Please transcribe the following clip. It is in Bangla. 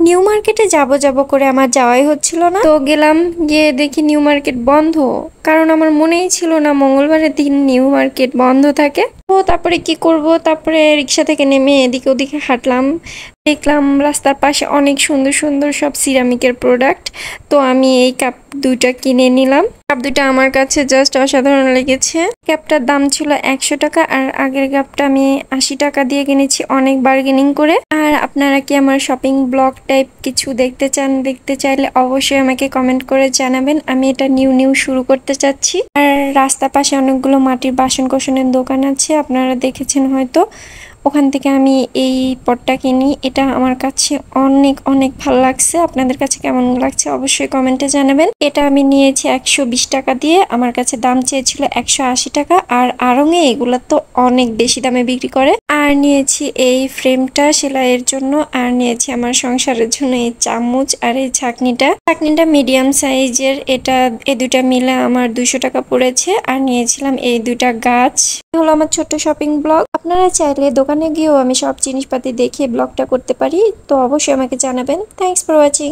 নিউ মার্কেটে যাব করে আমার যাওয়াই হচ্ছিল না, তো গেলাম, গিয়ে দেখি নিউ মার্কেট বন্ধ। কারণ আমার মনেই ছিল না মঙ্গলবারের দিন নিউ মার্কেট বন্ধ থাকে। তো তারপরে কি করব, তারপরে রিক্সা থেকে নেমে এদিকে ওদিকে হাঁটলাম, দেখলাম রাস্তার পাশে অনেক সুন্দর সুন্দর সব সিরামিকের প্রোডাক্ট। তো আমি এই কাপ দুইটা কিনে নিলাম। কাপ দুইটা আমার কাছে জাস্ট অসাধারণ লেগেছে। কাপটার দাম ছিল 100 টাকা, আর আগের কাপটা আমি 80 টাকা দিয়ে কিনেছি, অনেক বার্গেনিং করে। আর আপনারা কি আমার শপিং ব্লগ টাইপ কিছু দেখতে চাইলে অবশ্যই আমাকে কমেন্ট করে জানাবেন। আমি এটা নিউ শুরু করতে চাচ্ছি। আর রাস্তার পাশে অনেকগুলো মাটির বাসন কোসনের দোকান আছে, আপনারা দেখেছেন হয়তো। ওখান থেকে আমি এই পটটা কিনি। এটা আমার কাছে অনেক অনেক ভালো লাগছে। আপনাদের কাছে কেমন লাগছে অবশ্যই কমেন্টে জানাবেন। এটা আমি নিয়েছি 120 টাকা দিয়ে, আমার কাছে দাম চেয়েছিল 180 টাকা। আর আড়ঙে এগুলা তো অনেক বেশি দামে বিক্রি করে। আর নিয়েছি এই ফ্রেমটা সেলাইয়ের জন্য, আর নিয়েছি আমার সংসারের জন্য এই চামচ আর এই ছাঁকনিটা মিডিয়াম সাইজের। এই দুটা মিলে আমার 200 টাকা পড়েছে। আর নিয়েছিলাম এই দুটা গাছ। হলো আমার ছোট্ট শপিং ব্লগ। আপনারা চাইলে দোকানে গিয়েও আমি সব জিনিসপাতি দেখে ব্লগটা করতে পারি, তো অবশ্যই আমাকে জানাবেন। Thanks for watching.